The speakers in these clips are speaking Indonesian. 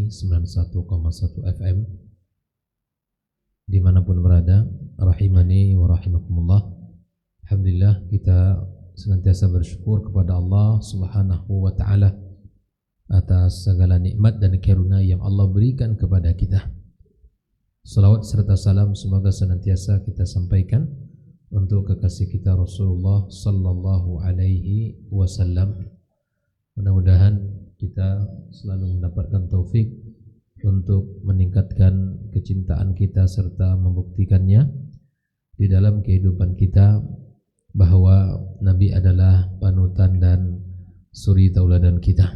Madani 91,1 FM dimanapun berada, rahimani wa rahimakumullah. Alhamdulillah, kita senantiasa bersyukur kepada Allah Subhanahu wa ta'ala atas segala nikmat dan karunia yang Allah berikan kepada kita. Salawat serta salam semoga senantiasa kita sampaikan untuk kekasih kita Rasulullah sallallahu alaihi wasallam. Mudah-mudahan kita selalu mendapatkan taufik untuk meningkatkan kecintaan kita serta membuktikannya di dalam kehidupan kita bahwa Nabi adalah panutan dan suri tauladan kita.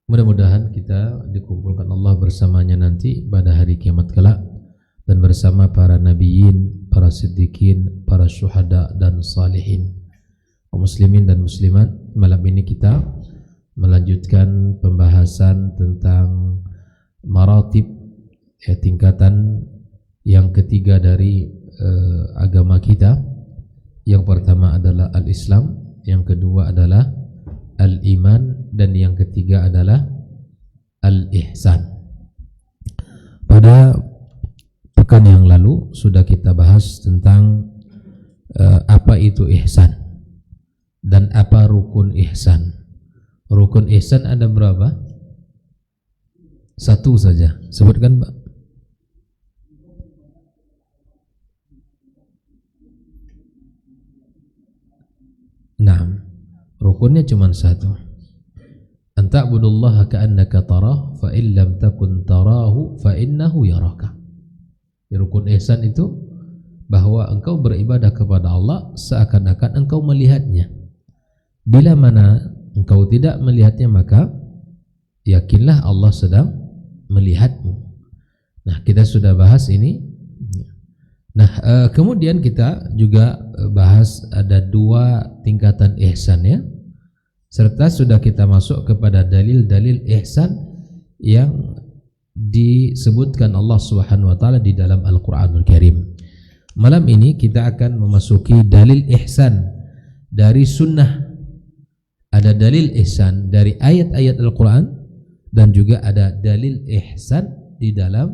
Mudah-mudahan kita dikumpulkan Allah bersamanya nanti pada hari kiamat kelak dan bersama para nabiyin, para siddiqin, para syuhada dan salihin. Muslimin dan muslimat, malam ini kita melanjutkan pembahasan tentang maratib, tingkatan yang ketiga dari agama kita. Yang pertama adalah al-Islam, yang kedua adalah al-iman, dan yang ketiga adalah al-ihsan. Pada pekan yang lalu sudah kita bahas tentang apa itu ihsan dan apa rukun ihsan. Rukun ihsan ada berapa? Satu saja. Sebutkan, Pak. Naam. Rukunnya cuma satu. Anta'budullaha ka'annaka tarah fa in lam takun tarahu fa innahu yaraka. Rukun ihsan itu bahwa engkau beribadah kepada Allah seakan-akan engkau melihatnya. Bila mana engkau tidak melihatnya, maka yakinlah Allah sedang melihatmu. Nah, kita sudah bahas ini. Nah, kemudian kita juga bahas ada dua tingkatan ihsan, ya. Serta sudah kita masuk kepada dalil-dalil ihsan yang disebutkan Allah Subhanahu wa taala di dalam Al-Qur'anul Karim. Malam ini kita akan memasuki dalil ihsan dari sunnah. Ada dalil ihsan dari ayat-ayat Al-Quran dan juga ada dalil ihsan di dalam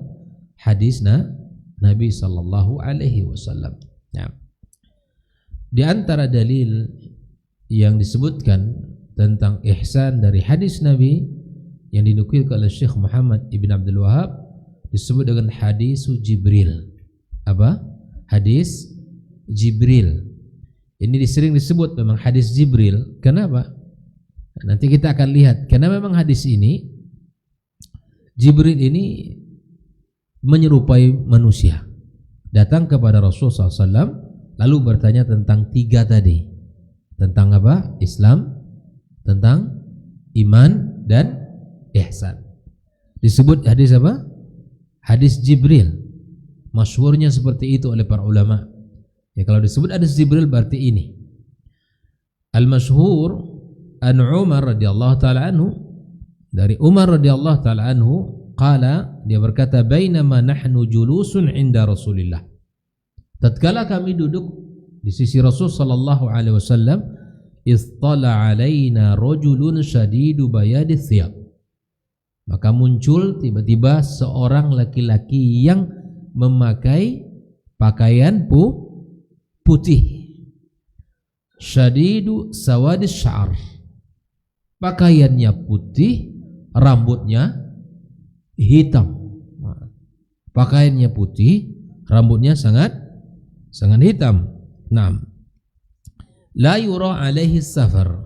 hadis Nabi sallallahu alaihi wasallam. Ya. Di antara dalil yang disebutkan tentang ihsan dari hadis Nabi yang dinukilkan oleh Syekh Muhammad Ibn Abdul Wahab disebut dengan hadis Jibril. Apa? Hadis Jibril. Ini sering disebut memang hadis Jibril. Kenapa? Nanti kita akan lihat, karena memang hadis ini Jibril ini menyerupai manusia, datang kepada Rasulullah SAW lalu bertanya tentang tiga tadi, tentang apa? Islam, tentang iman dan ihsan. Disebut hadis apa? Hadis Jibril. Masyhurnya seperti itu oleh para ulama. Ya, kalau disebut hadis Jibril berarti ini. Al-masyhur an Umar radhiyallahu taala anhu, dari Umar radhiyallahu taala anhu qala, dia berkata, bainama nahnu julusun inda Rasulillah, tatkala kami duduk di sisi Rasul sallallahu alaihi wasallam, istala alaina rajulun shadidu bayadith thiyab, maka muncul tiba-tiba seorang laki-laki yang memakai pakaian putih, shadidu sawadis sya'ar, pakaiannya putih, rambutnya hitam. Pakaiannya putih, rambutnya sangat hitam. Naam. La yura alaihi safar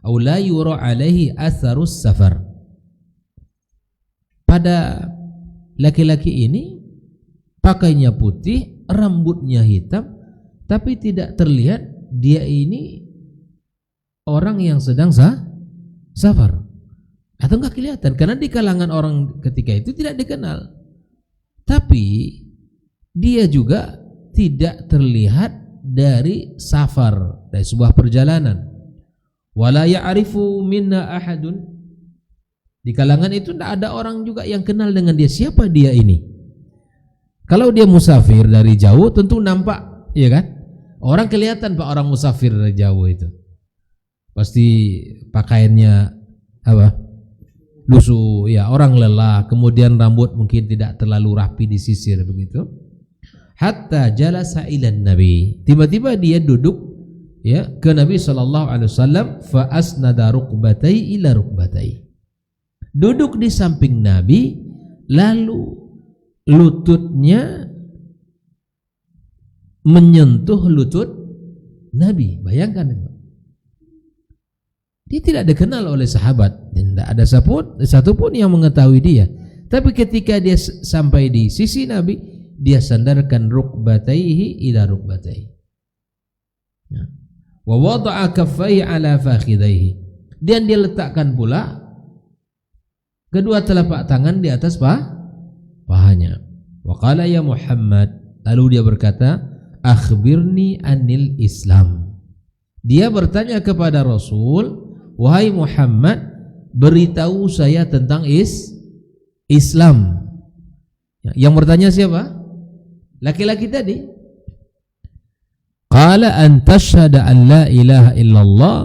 atau la yura alaihi atharus safar. Pada laki-laki ini pakaiannya putih, rambutnya hitam, tapi tidak terlihat dia ini orang yang sedang safar, atau enggak kelihatan karena di kalangan orang ketika itu tidak dikenal. Tapi dia juga tidak terlihat dari safar, dari sebuah perjalanan. Wala ya'rifu minna ahadun, di kalangan itu tidak ada orang juga yang kenal dengan dia, siapa dia ini. Kalau dia musafir dari jauh tentu nampak, ya kan? Orang kelihatan Pak, orang musafir dari jauh itu pasti pakaiannya apa? lusuh, ya orang lelah, kemudian rambut mungkin tidak terlalu rapi disisir begitu. Hatta jalasa ilan Nabi. Tiba-tiba dia duduk ya ke Nabi sallallahu alaihi wasallam, fa asnada rukbatai ila rukbatai. Duduk di samping Nabi, lalu lututnya menyentuh lutut Nabi. Bayangkan itu. Dia tidak dikenal oleh sahabat dan tidak ada satupun yang mengetahui dia. Tapi ketika dia sampai di sisi Nabi, dia sandarkan rukbataihi ila rukbataihi. Wa wada'a kaffaihi ala fakhidaihi. Dan dia letakkan pula kedua telapak tangan di atas pahanya. Wa qala ya Muhammad, lalu dia berkata, akhbirni anil Islam. Dia bertanya kepada Rasul, wahai Muhammad, beritahu saya tentang Islam. Yang bertanya siapa? Laki-laki tadi. Qala an tashhada an la ilaha illallah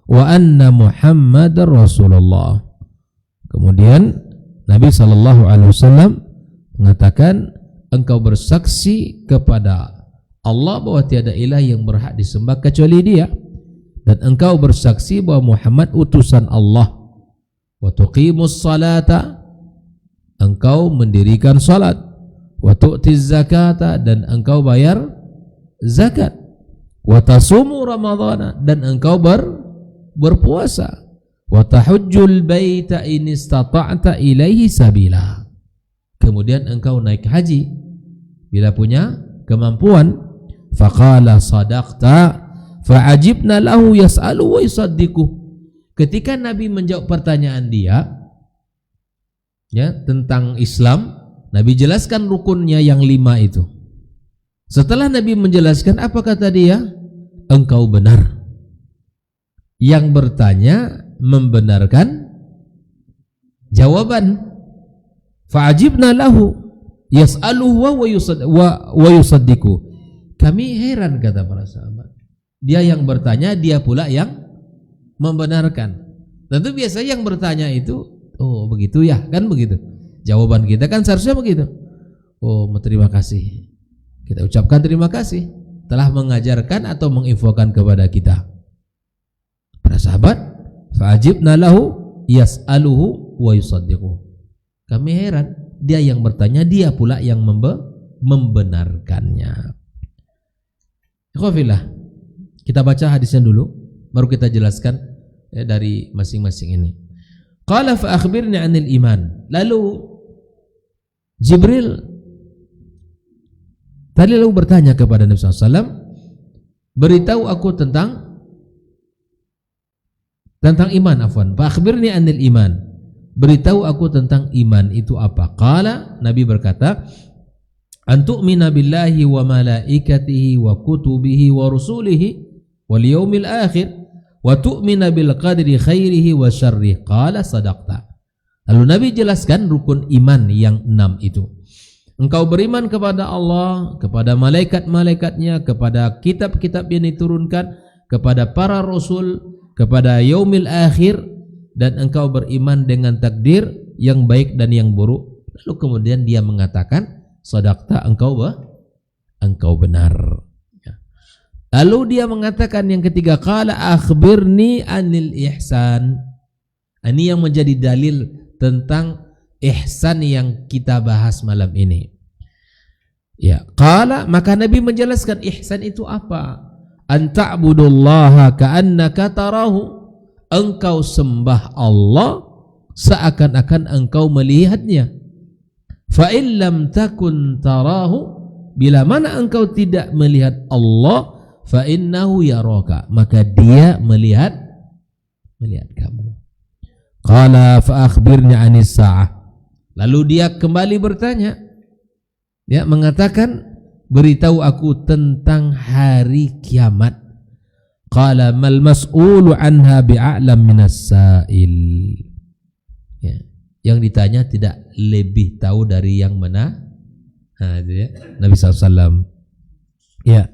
wa anna Muhammadar Rasulullah. Kemudian Nabi sallallahu alaihi wasallam mengatakan, engkau bersaksi kepada Allah bahwa tiada ilah yang berhak disembah kecuali Dia, dan engkau bersaksi bahwa Muhammad utusan Allah. Wa tuqimus salata, engkau mendirikan salat. Wa tu'tiz zakata, dan engkau bayar zakat. Wa tasumu ramadhana, dan engkau berpuasa. Wa tahujjul baita in istata'ta ilaihi sabila. Kemudian engkau naik haji bila punya kemampuan. Faqala sadaqta fa'ajibna lahu yas'alu wa yusaddiqu. Ketika Nabi menjawab pertanyaan dia ya tentang Islam, Nabi jelaskan rukunnya yang 5 itu. Setelah Nabi menjelaskan, apa kata dia? Engkau benar. Yang bertanya membenarkan jawaban. Fa'ajibna lahu yas'aluhu wa yusaddiqu. Kami heran, kata para sahabat. Dia yang bertanya, dia pula yang membenarkan. Tentu biasa yang bertanya itu, oh begitu ya, kan begitu. Jawaban kita kan seharusnya begitu. Oh, terima kasih. Kita ucapkan terima kasih telah mengajarkan atau menginfokan kepada kita. Para sahabat, fa'ajibna lahu yas'aluhu wa yusaddiqu. Kami heran, dia yang bertanya, dia pula yang membenarkannya. Ikhwafillah, kita baca hadisnya dulu, baru kita jelaskan dari masing-masing ini. Qala fa akhbirni 'anil iman. Lalu Jibril tadi lalu bertanya kepada Nabi SAW, beritahu aku tentang iman, afwan. Fa akhbirni 'anil iman. Beritahu aku tentang iman itu apa? Qala, Nabi berkata, an tu'mina billahi wa malaikatihi wa kutubihi wa rusulihi wal yaumil akhir wa tu'mina bil qadri khairihi wa syarrihi. Qala sadaqta. Lalu Nabi jelaskan rukun iman yang 6 itu. Engkau beriman kepada Allah, kepada malaikat-malaikatnya, kepada kitab-kitab yang diturunkan, kepada para rasul, kepada yaumil akhir, dan engkau beriman dengan takdir yang baik dan yang buruk. Lalu kemudian dia mengatakan, sadaqta, engkau benar. Lalu dia mengatakan yang ketiga, qala akhbirni anil ihsan. Ini yang menjadi dalil tentang ihsan yang kita bahas malam ini. Ya, qala, maka Nabi menjelaskan ihsan itu apa? An ta'budullaha ka'annaka tarahu. Engkau sembah Allah seakan-akan engkau melihatnya. Fa in lam takun tarahu, bila mana engkau tidak melihat Allah, fa innahu yaraka, maka dia melihat kamu. Qala fa akhbirni 'anis sa'ah. Lalu dia kembali bertanya, dia mengatakan, beritahu aku tentang hari kiamat. Qala mal mas'ulu anha bi'a'lam minas sa'il. Ya, yang ditanya tidak lebih tahu dari yang mana. Itu ya, Nabi SAW. Ya.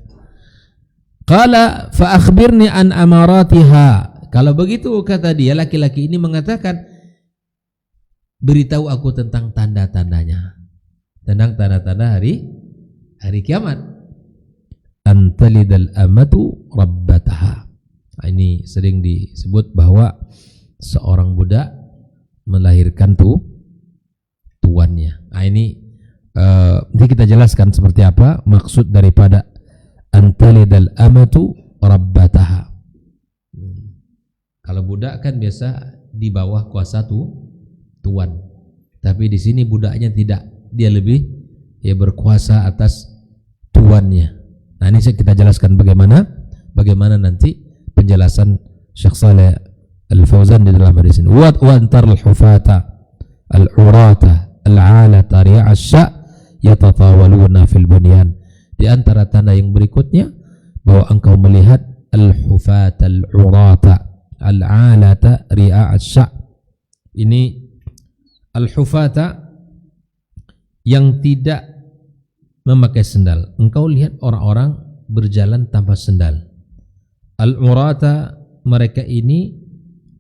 Qala fa akhbirni an amaratiha. Kalau begitu, kata dia, laki-laki ini mengatakan, beritahu aku tentang tanda-tandanya, tentang tanda-tanda hari kiamat. Antalidal amatu rabbataha. Ini sering disebut bahwa seorang budak melahirkan tuannya. Ini nanti kita jelaskan seperti apa maksud daripada antalidal amatu rabbataha. Kalau budak kan biasa di bawah kuasa tuan, tapi di sini budaknya tidak, dia lebih berkuasa atas tuannya. Nah, ini kita jelaskan bagaimana nanti penjelasan Syekh Shalih Al-Fauzan di dalam hadis ini. Wa antar al-hufata al-urata al-alata ri'asya yatatawaluna fil bunyan. Di antara tanda yang berikutnya bahwa engkau melihat al-hufata al-urata al-alata ri'asya. Ini al-hufata yang tidak memakai sendal. Engkau lihat orang-orang berjalan tanpa sendal. Al-urata, mereka ini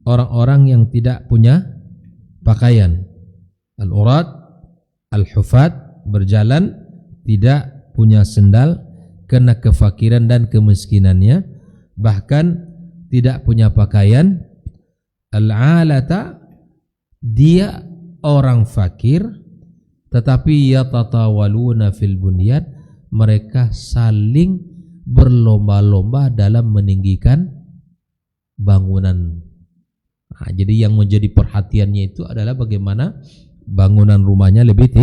orang-orang yang tidak punya pakaian. Al-urat, al-hufat, berjalan tidak punya sendal karena kefakiran dan kemiskinannya, bahkan tidak punya pakaian. Al-alata, dia orang fakir tetapi yatatawaluna fil bunyan, mereka saling berlomba-lomba dalam meninggikan bangunan. Nah, jadi yang menjadi perhatiannya itu adalah bagaimana bangunan rumahnya lebih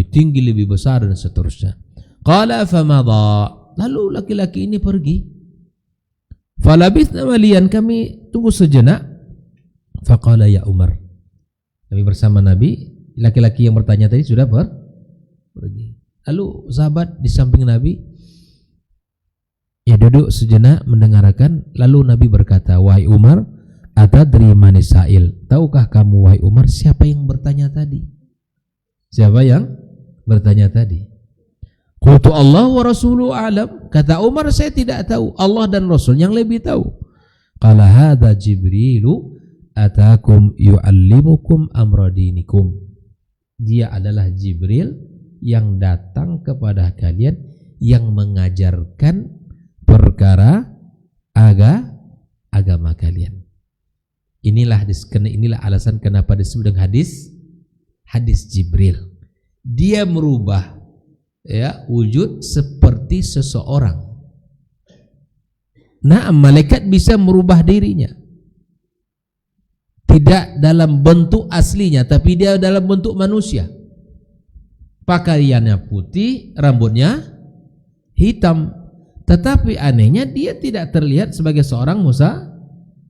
tinggi, lebih besar dan seterusnya. Qala famadha, lalu laki-laki ini pergi. Falabithna malian, kami tunggu sejenak. Faqala ya Umar, kami bersama Nabi. Laki-laki yang bertanya tadi sudah pergi. Lalu sahabat di samping Nabi duduk sejenak mendengarkan. Lalu Nabi berkata, wahai Umar, atadri manis sa'il, tahukah kamu wahai Umar siapa yang bertanya tadi? Siapa yang bertanya tadi? Qultu Allah wa rasuluhu a'lam. Kata Umar, saya tidak tahu, Allah dan Rasul yang lebih tahu. Qala hadza Jibrilu atakum yu'allimukum amra dinikum. Dia adalah Jibril yang datang kepada kalian yang mengajarkan perkara agama kalian. Inilah alasan kenapa disebut dengan hadis Jibril. Dia merubah wujud seperti seseorang. Nah, malaikat bisa merubah dirinya. Tidak dalam bentuk aslinya, tapi dia dalam bentuk manusia. Pakaiannya putih, rambutnya hitam. Tetapi anehnya dia tidak terlihat sebagai seorang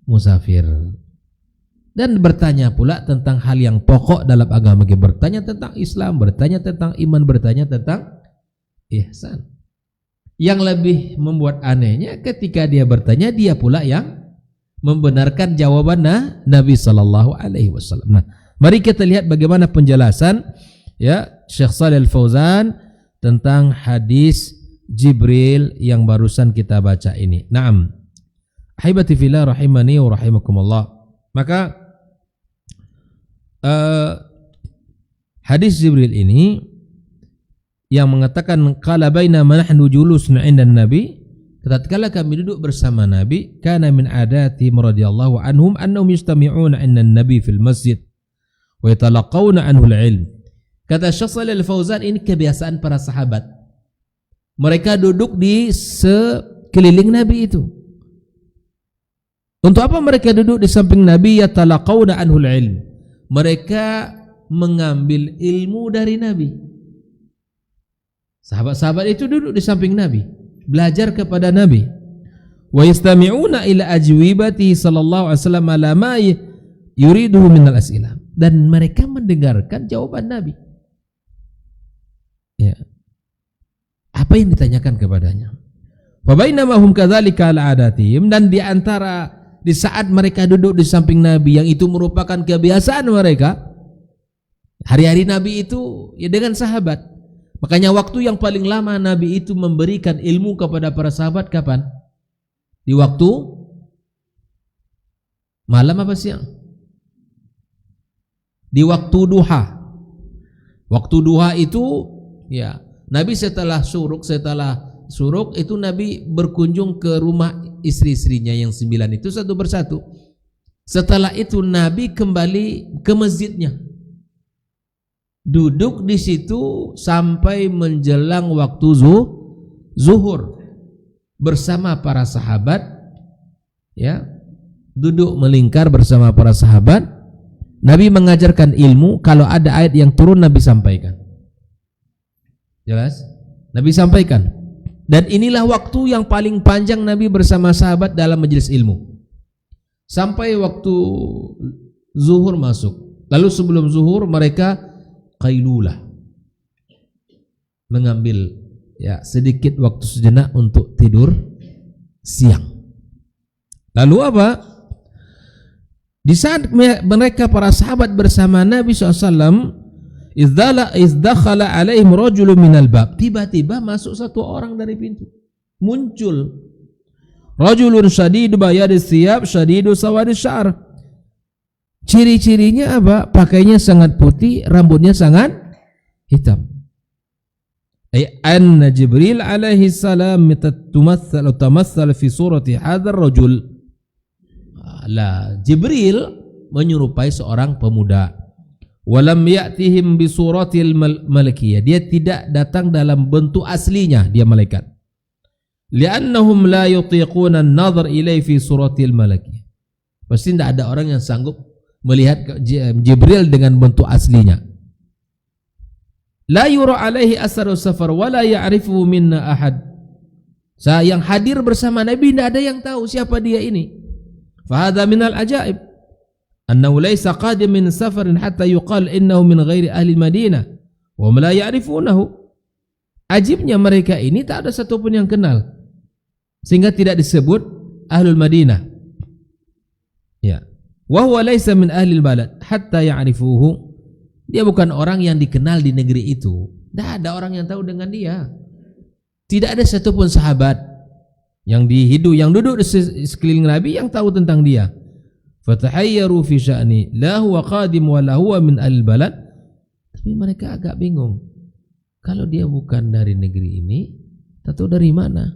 musafir. Dan bertanya pula tentang hal yang pokok dalam agama. Bertanya tentang Islam, bertanya tentang iman, bertanya tentang ihsan. Yang lebih membuat anehnya ketika dia bertanya, dia pula yang membenarkan jawaban Nabi sallallahu alaihi wasallam. Nah, mari kita lihat bagaimana penjelasan Syekh Shalih Al-Fauzan tentang hadis Jibril yang barusan kita baca ini. Naam. Ahibati fillah rahimani wa rahimakumullah. Maka hadis Jibril ini yang mengatakan qala bainama nahnu julusun 'inda Nabi, tatkala kami duduk bersama Nabi, kana min adati radhiyallahu anhum annahum yastami'una 'inda Nabi fil masjid wa yatalaqawna anhu al-'ilm. Kata Syekh Shalih Al-Fauzan, ini kebiasaan para sahabat. Mereka duduk di sekeliling Nabi itu. Untuk apa mereka duduk di samping Nabi? Yatalaqawna anhu al-'ilm. Mereka mengambil ilmu dari Nabi. Sahabat-sahabat itu duduk di samping Nabi, belajar kepada Nabi. Wa yastami'una ila ajwibati sallallahu alaihi wasallam ala ma yuriduhu minal as'ilah. Dan mereka mendengarkan jawaban Nabi. Apa yang ditanyakan kepadanya? Fa bainama hum kadzalika ala adatihim, dan di antara di saat mereka duduk di samping Nabi yang itu merupakan kebiasaan mereka, hari-hari Nabi itu dengan sahabat. Makanya waktu yang paling lama Nabi itu memberikan ilmu kepada para sahabat kapan? Di waktu malam apa siang? di waktu duha. Waktu duha itu ya, Nabi setelah suruk itu Nabi berkunjung ke rumah istri-istrinya yang 9 itu satu persatu. Setelah itu Nabi kembali ke masjidnya, duduk di situ sampai menjelang waktu zuhur bersama para sahabat, ya, duduk melingkar bersama para sahabat. Nabi mengajarkan ilmu. Kalau ada ayat yang turun, Nabi sampaikan. Jelas? Nabi sampaikan. Dan inilah waktu yang paling panjang Nabi bersama sahabat dalam majelis ilmu, sampai waktu zuhur masuk. Lalu sebelum zuhur mereka qailulah, mengambil ya sedikit waktu sejenak untuk tidur siang. Lalu apa? Di saat mereka para sahabat bersama Nabi SAW, izdakhala alaihim rajulun minal bab, tiba-tiba masuk satu orang dari pintu. Muncul rajulun syadidu bayadis thiyab syadidu sawadis sya'ar. Ciri-cirinya apa? Pakainya sangat putih, rambutnya sangat hitam. Anna Jibril alaihi salam tamathal fi surati hadzal rajul. Jibril menyerupai seorang pemuda. Walam ya'tihim bi suratil malakiyah, dia tidak datang dalam bentuk aslinya, dia malaikat. Li'annahum la yutiquna an-nadhar ilaihi fi suratil malakiyah. Pasti tidak ada orang yang sanggup melihat Jibril dengan bentuk aslinya. La yura alaihi asaru safar wa la ya'rifu minna ahad. Yang hadir bersama Nabi tidak ada yang tahu siapa dia ini. Fahadha minal ajaib annahu laysa qadim min safarin hatta yuqal innahu min ghairi ahli Madinah wa la ya'rifunahu. Ajibnya mereka ini tak ada satupun yang kenal, sehingga tidak disebut ahlul Madinah. Ya. Wa huwa laysa min ahli balad hatta ya'rifuhu. Dia bukan orang yang dikenal di negeri itu. Tidak ada orang yang tahu dengan dia. Tidak ada satupun sahabat yang duduk di sekeliling Nabi yang tahu tentang dia. Fatahayyaru fi sya'ni la huwa qadim wa la huwa min al-balad. Tapi mereka agak bingung. Kalau dia bukan dari negeri ini, tak tahu dari mana.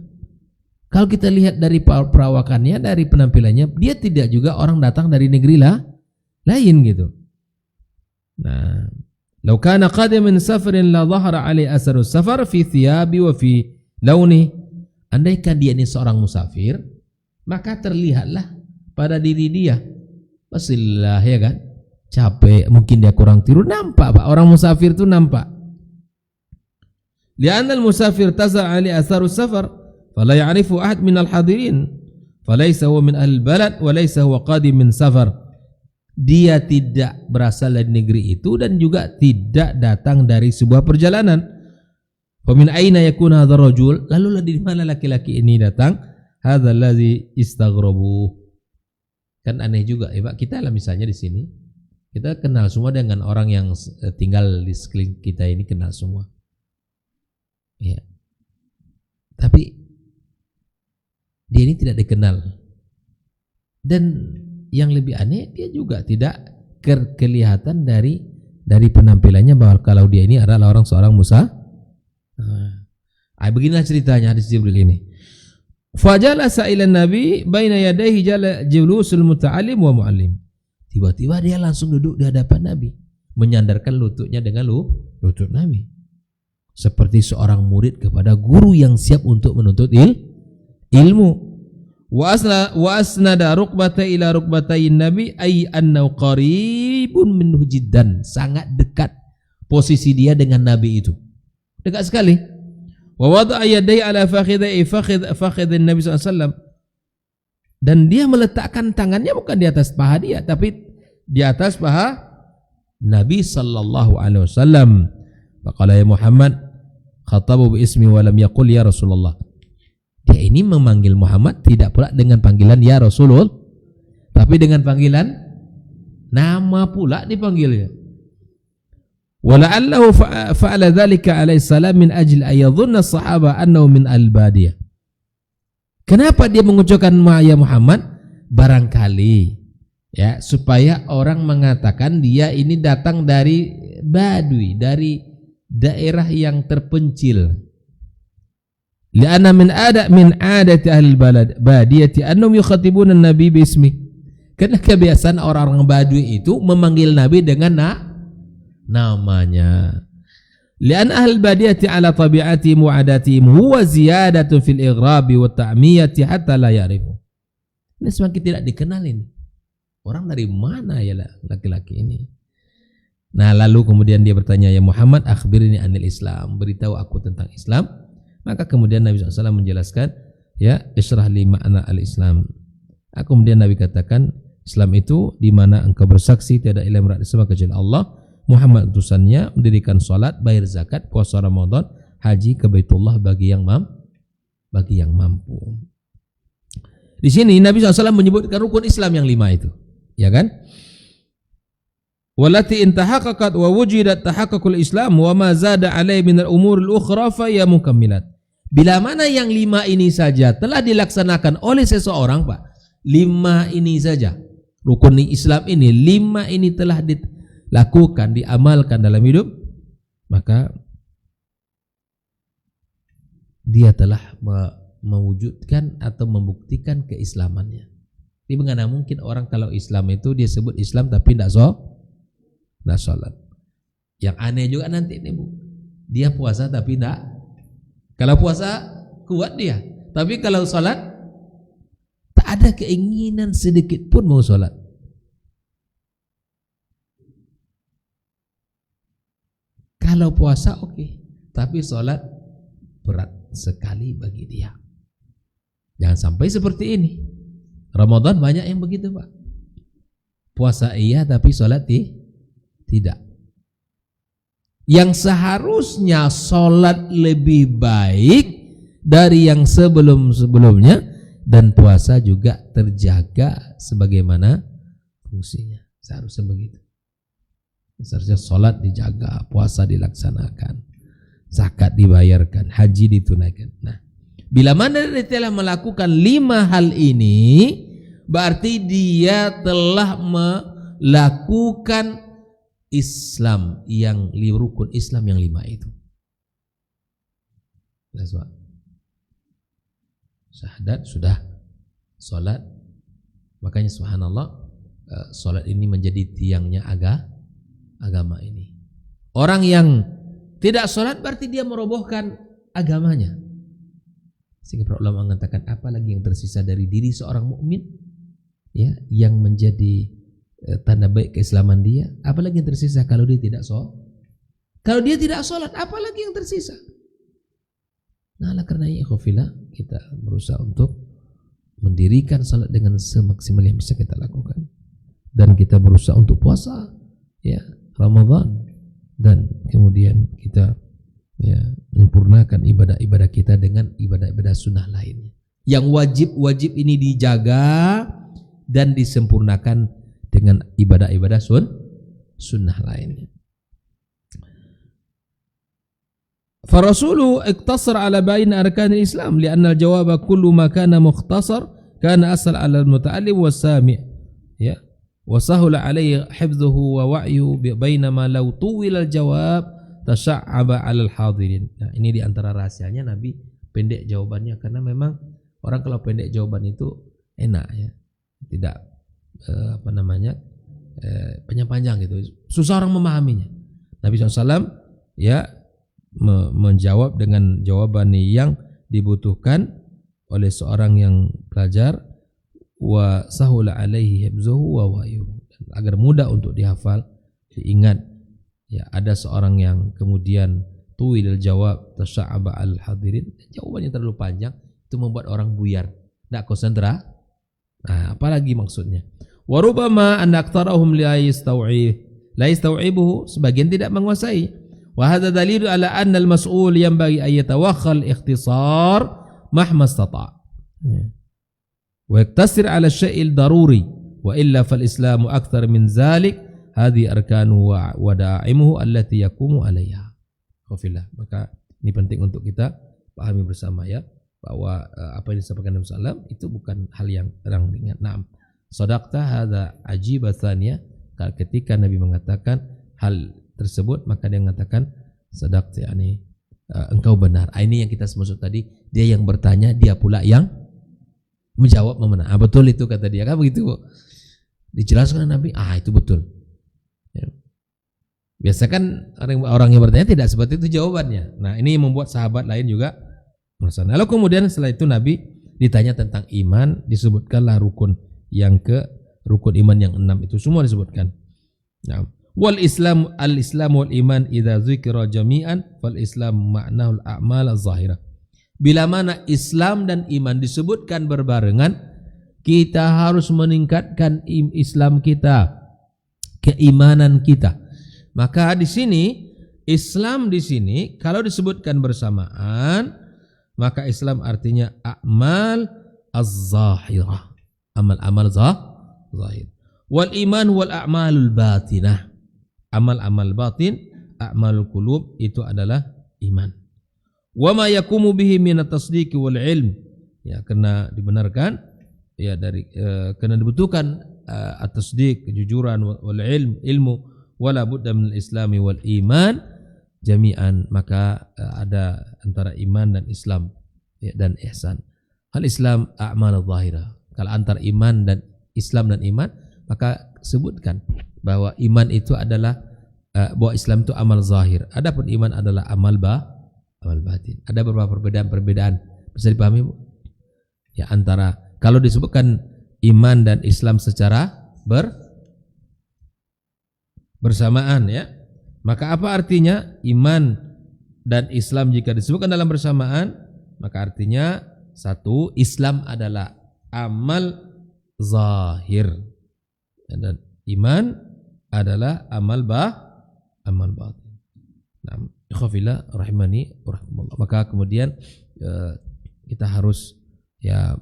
Kalau kita lihat dari perawakannya, dari penampilannya, dia tidak juga orang datang dari negeri lain gitu. Nah, law kana qadim min safarin la dhahara alai asaru safar fi thiyabi wa fi launi. Andaikan dia ini seorang musafir, maka terlihatlah pada diri dia. Pastilah ya kan, capek, mungkin dia kurang tidur, nampak Pak, orang musafir itu nampak. Li'anna al-musafir taza' ali atharu safar fala ya'rifu ahad min al-hadirin falaysa huwa min al-balad wa laysa huwa qadim min safar. Dia tidak berasal dari negeri itu dan juga tidak datang dari sebuah perjalanan. Famin aina yakuna hadzal rajul? Lalu dari mana laki-laki ini datang? Hadzal ladzi istaghrabu. Kan aneh juga ya Pak. Kita lah misalnya di sini, kita kenal semua dengan orang yang tinggal di sekeliling kita ini, kenal semua. Ya. Tapi dia ini tidak dikenal. Dan yang lebih aneh, dia juga tidak kelihatan dari penampilannya bahwa kalau dia ini adalah seorang Musa. Beginilah ceritanya hadis Jibril ini. Fajalasa ila Nabi baina yadayhi julusul muta'allim wa mu'allim. Tiba-tiba dia langsung duduk di hadapan Nabi, menyandarkan lututnya dengan lutut Nabi, seperti seorang murid kepada guru yang siap untuk menuntut ilmu. Wa asnada rukbata ila rukbatayin Nabi ay annahu qaribun minhu jiddan. Sangat dekat posisi dia dengan Nabi itu, dekat sekali. Wa wada'a yadayhi ala fakhidhi fakhidhin Nabi SAW. Dan dia meletakkan tangannya bukan di atas paha dia, tapi di atas paha Nabi sallallahu alaihi wasallam. Faqala ya Muhammad, khatabu bi ismi wa lam yaqul ya Rasulullah. Dia ini memanggil Muhammad tidak pula dengan panggilan ya Rasulullah, tapi dengan panggilan nama pula dipanggilnya. Wala'allahu fa'ala dzalika alaihi salam min ajli ayadhunna as-sahaba annahu min al-badiyah. Kenapa dia mengucapkan ya Muhammad? Barangkali Ya, supaya orang mengatakan dia ini datang dari Badui, dari daerah yang terpencil. Li'anna min adati ahli balad badiyati annahum yukhatibuna an-nabi bismi. Karena kebiasaan orang-orang Badui itu memanggil Nabi dengan namanya. Li'an ahli badiyati ala tabi'atihim wa adatihim huwa ziyadatun fil ighrabi wa ta'miyati hatta la ya'rifu. Ini semakin tidak dikenalin. Orang dari mana ya laki-laki ini? Nah, lalu kemudian dia bertanya, ya Muhammad, akhbirni anil Islam, beritahu aku tentang Islam. Maka kemudian Nabi SAW menjelaskan, ya, isyrah li ma'na al-Islam. Kemudian Nabi katakan, Islam itu di mana engkau bersaksi tiada ilah yang berhak disembah kecuali Allah, Muhammad utusannya, mendirikan salat, bayar zakat, puasa Ramadan, haji ke Baitullah bagi yang mampu. Di sini Nabi SAW menyebutkan rukun Islam yang 5 itu, ya kan? Walati intahaqqaqat wa wujidat tahaqqaqul Islam wa ma zada alaihi min al-umur al-ukhra fa ya mukammilat. Bila mana yang 5 ini saja telah dilaksanakan oleh seseorang, Pak, 5 ini saja, rukun Islam ini, 5 ini telah dilakukan, diamalkan dalam hidup, maka dia telah mewujudkan atau membuktikan keislamannya. Jadi bagaimana mungkin orang kalau Islam itu dia sebut Islam tapi tidak sholat. Yang aneh juga nanti ini, Bu. Dia puasa tapi tidak. Kalau puasa kuat dia, tapi kalau sholat tak ada keinginan sedikit pun mau sholat. Kalau puasa oke, tapi sholat berat sekali bagi dia. Jangan sampai seperti ini. Ramadan banyak yang begitu, Pak. Puasa iya tapi sholat tidak. Yang seharusnya sholat lebih baik dari yang sebelum-sebelumnya, dan puasa juga terjaga sebagaimana fungsinya. Seharusnya begitu. Seharusnya sholat dijaga, puasa dilaksanakan, zakat dibayarkan, haji ditunaikan. Nah, bila mana dia telah melakukan 5 hal ini, berarti dia telah melakukan Islam yang rukun Islam yang 5 itu. Syahadat sudah, salat, makanya subhanallah, salat ini menjadi tiangnya agama ini. Orang yang tidak salat berarti dia merobohkan agamanya. Sehingga para ulama mengatakan, apalagi yang tersisa dari diri seorang mukmin, ya, yang menjadi tanda baik keislaman dia, apalagi yang tersisa kalau dia tidak sholat. Kalau dia tidak sholat, apalagi yang tersisa. Nah, karena ikhwafillah, kita berusaha untuk mendirikan sholat dengan semaksimal yang bisa kita lakukan, dan kita berusaha untuk puasa, ya, Ramadan, dan kemudian kita, ya, menyempurnakan ibadah-ibadah kita dengan ibadah-ibadah sunnah lainnya. Yang wajib ini dijaga dan disempurnakan dengan ibadah-ibadah sunnah lainnya. Farasulu iktasar ala bain arkan Islam lianna al-jawaba kullu ma kana mukhtasar kana asal ala al-muta'allim was-sami', ya, wa sahula alayhi hifdhuhu wa wa'yu bainama law tuwila al-jawab tasha'aba 'ala al-hadirin. Nah, ini di antara rahasianya Nabi pendek jawabannya, karena memang orang kalau pendek jawaban itu enak, ya. Tidak panjang-panjang gitu, susah orang memahaminya. Nabi SAW, ya, menjawab dengan jawaban yang dibutuhkan oleh seorang yang belajar, wa sahula alaihi hifzuhu wa wa'yu, agar mudah untuk dihafal, diingat. Ya, ada seorang yang kemudian tuwil jawab tasya'aba al hadirin, jawabannya terlalu panjang, itu membuat orang buyar, tidak konsentrasi. Nah, apalagi maksudnya? Wa rubbama an aktsarahum la yastau'ibuhu, sebagian tidak menguasai. Wa hadza dalilu ala anna al-mas'ul yanbaghi an yatawakhal ikhtisar mahma istata'. Wa yaktasir ala syai'il daruri wa illa fal islamu akthar min zalik, hadhi arkanu wa da'imuhu allati yaqumu 'alayha. Qafillah. Maka ini penting untuk kita pahami bersama, ya, bahwa apa yang disampaikan Nabi sallallahu alaihi wasallam itu bukan hal yang ringan. Nah, Sadaqta hadza ajiba tsaniyah. Ketika Nabi mengatakan hal tersebut, maka dia mengatakan sadaqta, yakni engkau benar. Ini yang kita maksud tadi, dia yang bertanya, dia pula yang menjawab memenang. Betul itu kata dia, kan begitu. Dijelaskan Nabi, itu betul. Ya. Biasa kan orang yang bertanya tidak seperti itu jawabannya. Nah, ini membuat sahabat lain juga merasa. Lalu kemudian setelah itu Nabi ditanya tentang iman, disebutkanlah rukun iman yang 6 itu semua disebutkan. Nah, wal Islam wal iman idza dzikra jami'an fal Islam ma'nahu al a'mal az-zahirah. Bila mana Islam dan iman disebutkan berbarengan, kita harus meningkatkan Islam kita, keimanan kita. Maka di sini Islam di sini kalau disebutkan bersamaan, maka Islam artinya a'mal az-zahirah. Amal-amal zahir. Wal iman wal a'malul batinah. Amal-amal batin, a'malul qulub itu adalah iman. Wa ma yakumu bihi min at-tasdiq wal ilm. Ya, karena dibenarkan ya dari karena dibutuhkan at-tasdiq, kejujuran, wal ilmu wala budda min al-islami wal iman jami'an, maka ada antara iman dan Islam ya, dan ihsan. Al-Islam a'mal zahirah. Kalau antara iman dan Islam dan iman, maka sebutkan bahwa iman itu adalah bahwa Islam itu amal zahir. Adapun iman adalah amal batin. Ada beberapa perbedaan. Bisa dipahami, Bu? Ya, antara kalau disebutkan iman dan Islam secara bersamaan ya, maka apa artinya iman dan Islam jika disebutkan dalam bersamaan? Maka artinya satu, Islam adalah amal zahir dan iman adalah amal batin. Nah, ikhwafillah rahimani rahimakumullah. Maka kemudian kita harus ya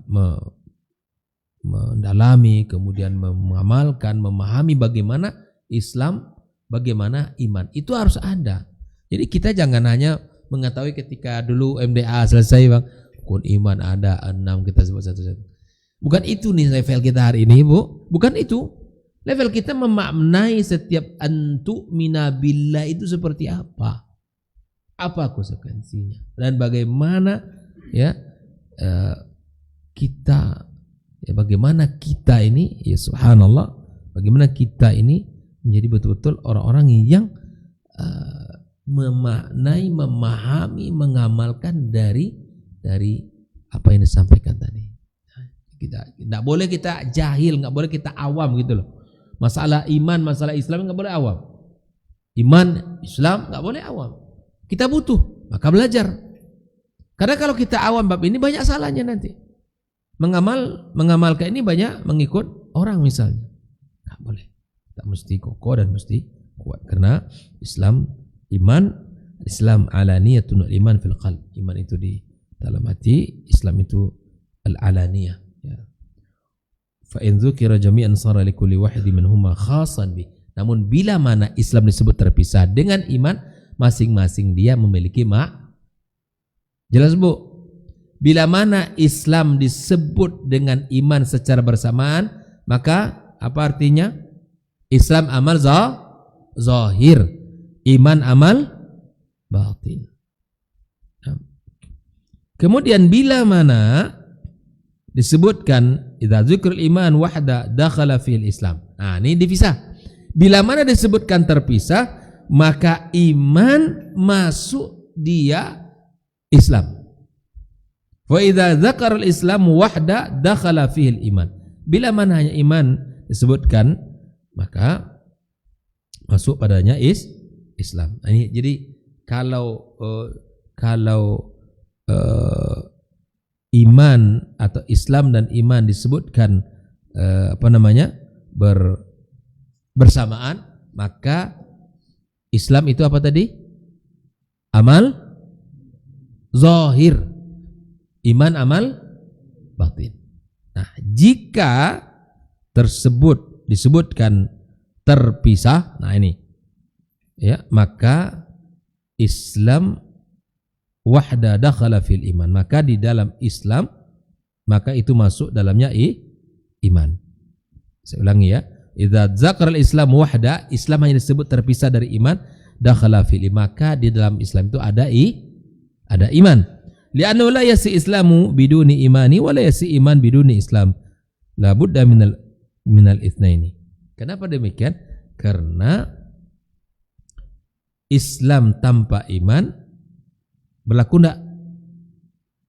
mendalami, kemudian mengamalkan, memahami bagaimana Islam, bagaimana iman. Itu harus ada. Jadi kita jangan hanya mengetahui ketika dulu MDA selesai, Bang, rukun iman ada 6, kita sebut satu-satu. Bukan itu nih level kita hari ini, Bu. Bukan itu. Level kita memaknai setiap antu minabillah itu seperti apa. Apa konsekuensinya dan bagaimana ya kita ya bagaimana kita ini ya subhanallah, bagaimana kita ini menjadi betul-betul orang-orang yang memaknai, memahami, mengamalkan dari apa yang disampaikan tadi. Kita tidak boleh kita jahil, nggak boleh kita awam gitu loh. Masalah iman, masalah Islam nggak boleh awam. Iman, Islam nggak boleh awam. Kita butuh, maka belajar. Karena kalau kita awam bab ini banyak salahnya nanti. Mengamalkan ini banyak mengikut orang misalnya. Nggak boleh. Tak mesti kokoh dan mesti kuat. Karena Islam, Islam alaniyatun iman fil qalb. Iman itu di dalam hati, Islam itu al-alaniyah. Fa in dzukira jami'an sara likulli wahidin minhuma khasan bi. Namun bila mana Islam disebut terpisah dengan iman, masing-masing dia memiliki jelas, Bu. Bila mana Islam disebut dengan iman secara bersamaan, maka apa artinya? Islam amal zahir, iman amal batin. Kemudian bila mana disebutkan idza dzikrul iman wahda dakhala fil Islam. Nah, ini dipisah. Bila mana disebutkan terpisah, maka iman masuk dia Islam. Wa idza dzakara al-Islam wahda dakhala fihi al-iman. Bila mana hanya iman disebutkan, maka masuk padanya Islam. Nah, ini jadi kalau iman atau Islam dan iman disebutkan bersamaan, maka Islam itu apa tadi? Amal zahir, iman amal batin. Nah, jika disebutkan terpisah, nah ini ya, maka Islam wahda dakhala fil iman, maka di dalam Islam maka itu masuk dalamnya iman. Saya ulangi ya. Idza dzakara al-Islam wahda, Islam hanya disebut terpisah dari iman, dakhala fil iman, maka di dalam Islam itu ada iman. Li'annahu la yasi islamu biduni imani wa la yasi iman biduni Islam. La budda minal itsnaini. Kenapa demikian? Karena Islam tanpa iman berlaku enggak?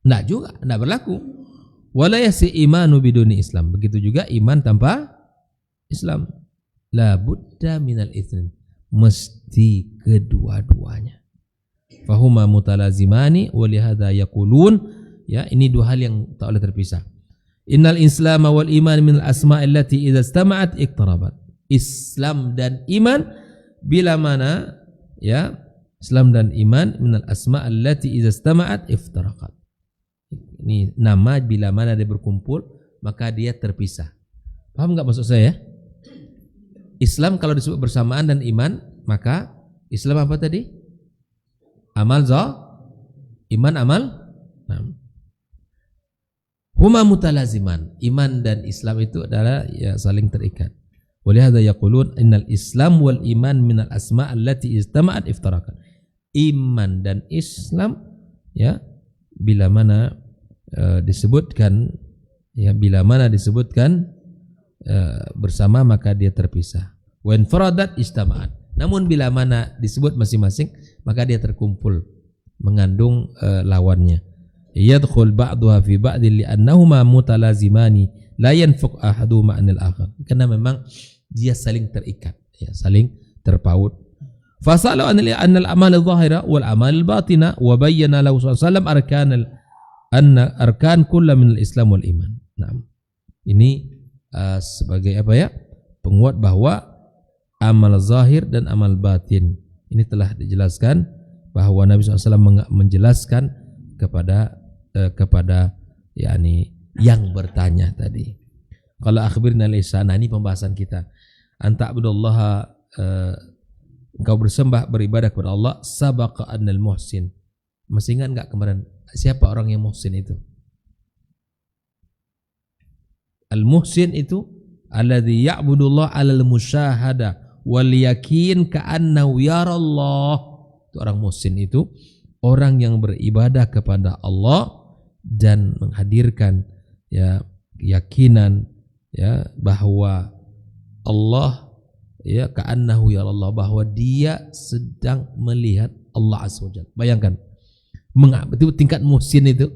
Enggak juga, enggak berlaku. Wala yasi imanu biduni Islam. Begitu juga iman tanpa Islam. La budda minal itsnain. Mesti kedua-duanya. Fahuma mutalazimani wa lihadza yaqulun, ya, ini dua hal yang tak boleh terpisah. Innal Islam wal iman min al asma' allati idza istama'at iqtarabat. Islam dan iman bila mana, ya, Islam dan iman min al asma' allati idza istama'at iftaraqat. Ini nama bila mana dia berkumpul maka dia terpisah. Paham enggak maksud saya? Islam kalau disebut bersamaan dan iman, maka Islam apa tadi? Amal iman amal. Nah. Huma mutalaziman. Iman dan Islam itu adalah, ya, saling terikat. Walihadza yaqulun innal Islam wal iman minal asma' allati istama'at iftaraqat. Iman dan Islam, ya, bila mana disebutkan, ya, bila mana disebutkan bersama maka dia terpisah. Wa infaradat istama'at. Namun bila mana disebut masing-masing maka dia terkumpul, mengandung lawannya. Yadkhul ba'daha fi ba'din li'annahuma mutalazimani la yanfuq ahaduhuma 'anil akhar. Karena memang dia saling terikat, ya, saling terpaut. Fasalu anil amal adh-dhahira wal amal al-batina wa bayyana lahu sallam arkan kull min al-islam wal iman. Nah, ini sebagai apa, ya, penguat bahwa amal zahir dan amal batin ini telah dijelaskan, bahwa Nabi SAW menjelaskan kepada yakni yang bertanya tadi. Kalau akhbirna al-ihsan, ini pembahasan kita. Anta abdullah, engkau beribadah kepada Allah, sabaqa annal muhsin. Masih ingat enggak kemarin siapa orang yang muhsin itu? Al-muhsin itu alladzi ya'budullah 'alal musyahada wal yakin ka'annahu yarallah. Itu orang muhsin, itu orang yang beribadah kepada Allah dan menghadirkan, ya, keyakinan, ya, bahwa Allah, ya, ka'annahu yarallah, bahwa dia sedang melihat Allah Azza wa Jalla. Bayangkan, itu tingkat muhsin itu.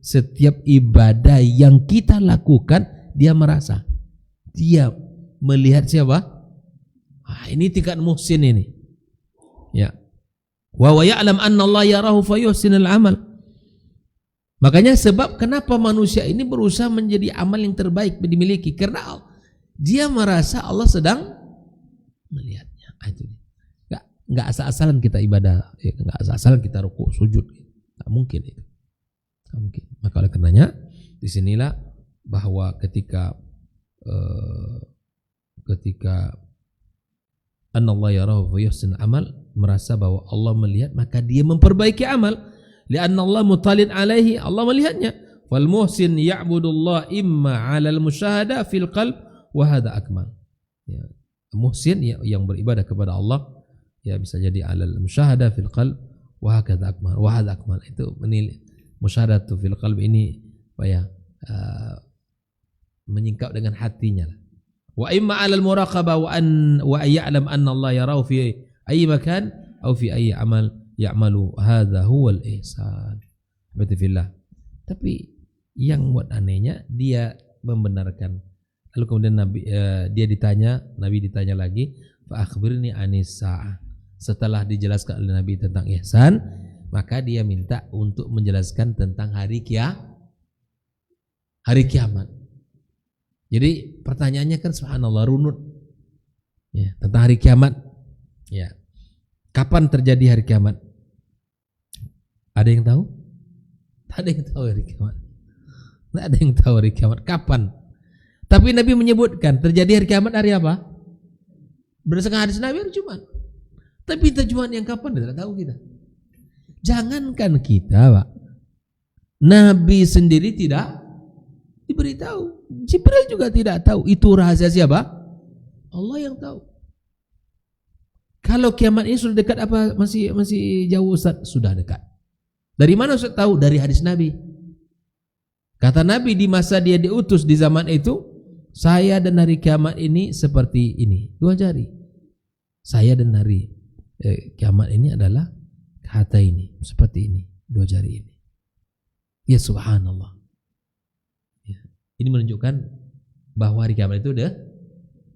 Setiap ibadah yang kita lakukan dia merasa, dia melihat siapa? Ini tingkat muhsin ini. Ya. Wa ya'lam anna Allah yarahu fayuhsinul amal. Makanya sebab kenapa manusia ini berusaha menjadi amal yang terbaik dimiliki, karena dia merasa Allah sedang melihatnya. Itu. Enggak asal-asalan kita ibadah, ya, enggak asal-asalan kita rukuk, sujud. Enggak mungkin itu. Enggak mungkin. Maka oleh karenanya disinilah bahwa ketika Allah yarahu fa yuhsin amal, merasa bahwa Allah melihat, maka dia memperbaiki amal. Lianna Allah mutalin alaihi, Allah melihatnya. Fal muhsin ya'budullah imma 'alal musyahada fil qalb wa hadha akmal. Ya, muhsin yang beribadah kepada Allah, ya, bisa jadi 'alal musyahada fil qalb wa hakadha akmal. Wa hadha akmal. Itu menilai musyahadatu fil qalb ini, apa ya, menyingkap dengan hatinya. Wa imma 'alal muraqabah wa ya'lam anna Allah yarahu fi ayyi makan aw fi ayyi amal ya'malu, hadza huwal ihsan. Betifillah. Tapi yang buat anehnya, dia membenarkan. Lalu kemudian Nabi ditanya lagi, fa akhbirni anis saah. Setelah dijelaskan oleh Nabi tentang ihsan, maka dia minta untuk menjelaskan tentang hari kiamat. Jadi pertanyaannya kan subhanallah runut, ya, tentang hari kiamat. Ya. Kapan terjadi hari kiamat? Ada yang tahu? Tak ada yang tahu hari kiamat. Tak ada yang tahu hari kiamat kapan. Tapi Nabi menyebutkan terjadi hari kiamat hari apa? Berdasarkan hadis Nabi hari Jumat. Tapi itu Jumat yang kapan tidak tahu kita. Jangankan kita, Pak. Nabi sendiri tidak diberitahu. Jibril juga tidak tahu. Itu rahasia siapa? Allah yang tahu. Kalau kiamat ini sudah dekat apa masih jauh Ustaz? Sudah dekat. Dari mana Ustaz tahu? Dari hadis Nabi. Kata Nabi di masa dia diutus di zaman itu, saya dan hari kiamat ini seperti ini, 2 jari. Saya dan hari kiamat ini adalah kata ini, seperti ini, 2 jari ini. Ya subhanallah. Ya. Ini menunjukkan bahwa hari kiamat itu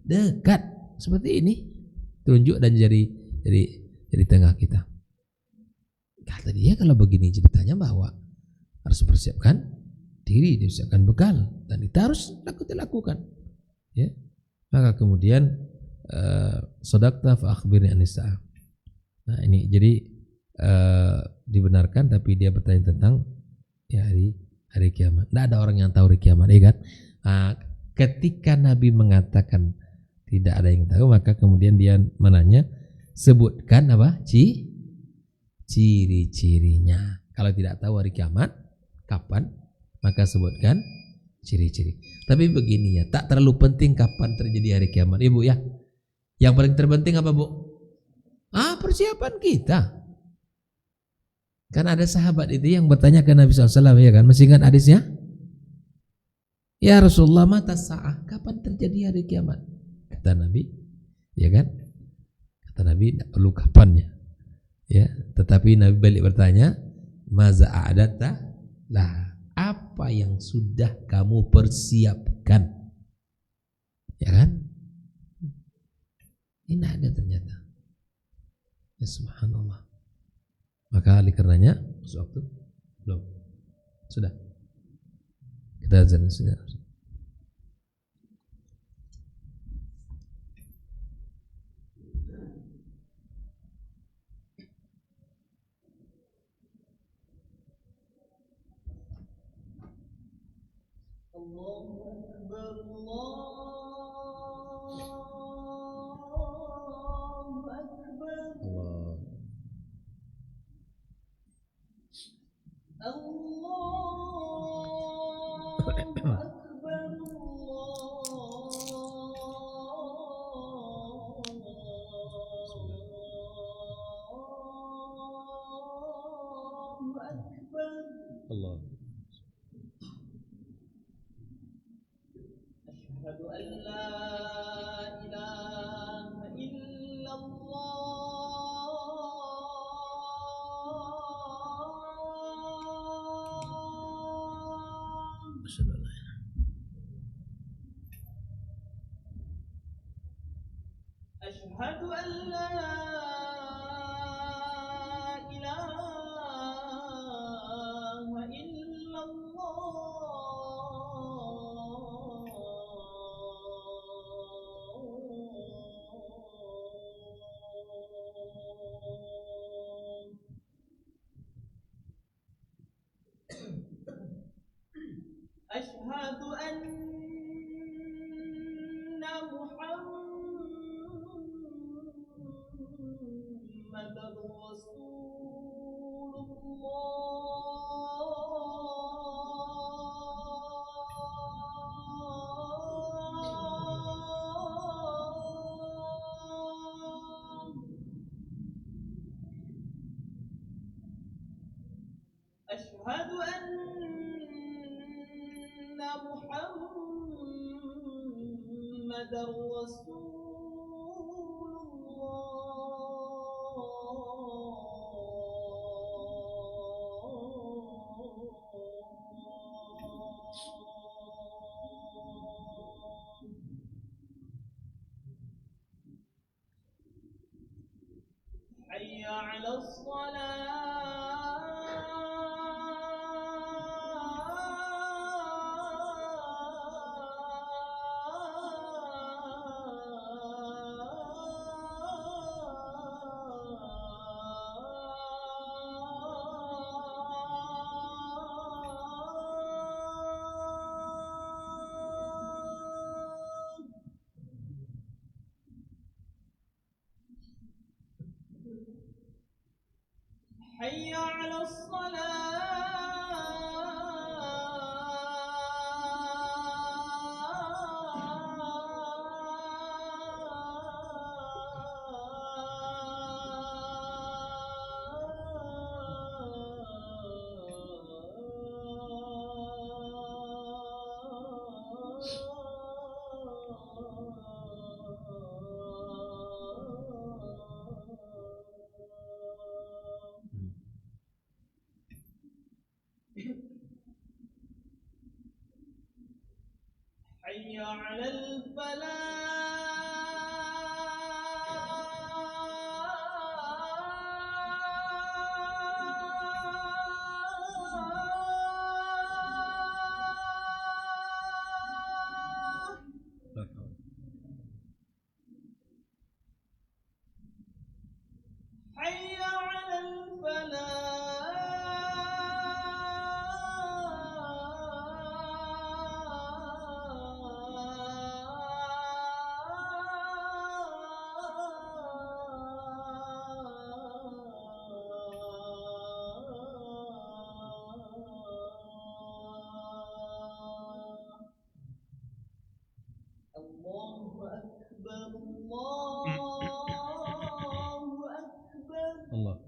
dekat, seperti ini. Tunjuk dan jari tengah kita. Kata dia kalau begini ceritanya bahwa harus persiapkan diri, disiapkan bekal dan kita harus lakukan. Ya. Maka kemudian sadaqta fa akhbirni anis saah. Nah, ini jadi dibenarkan tapi dia bertanya tentang ya hari kiamat. Tidak ada orang yang tahu hari kiamat, ya kan? Nah, ketika Nabi mengatakan tidak ada yang tahu, maka kemudian dia menanya, sebutkan apa? Ciri-cirinya. Kalau tidak tahu hari kiamat kapan, maka sebutkan ciri-ciri. Tapi begini ya, tak terlalu penting kapan terjadi hari kiamat, Ibu ya. Yang paling terpenting apa, Bu? Persiapan kita. Kan ada sahabat itu yang bertanya ke Nabi SAW, ya kan? Masih ingat hadisnya? Ya Rasulullah, mata sa'ah, kapan terjadi hari kiamat? Kata Nabi, ya kan? Kata Nabi, tidak perlu kapannya. Ya, tetapi Nabi balik bertanya, maza a'adatta? Lah, apa yang sudah kamu persiapkan? Ya kan? Ini ada ternyata. Ya subhanallah. Maka oleh karenanya waktu belum. Sudah. Kita azan sudah. Allah. Asyhadu an la ilaha illallah. Asyhadu an la أشهد أن محمد رسول الله أشهد أن محمد رسول الله حي على حي على الصلاة Allah.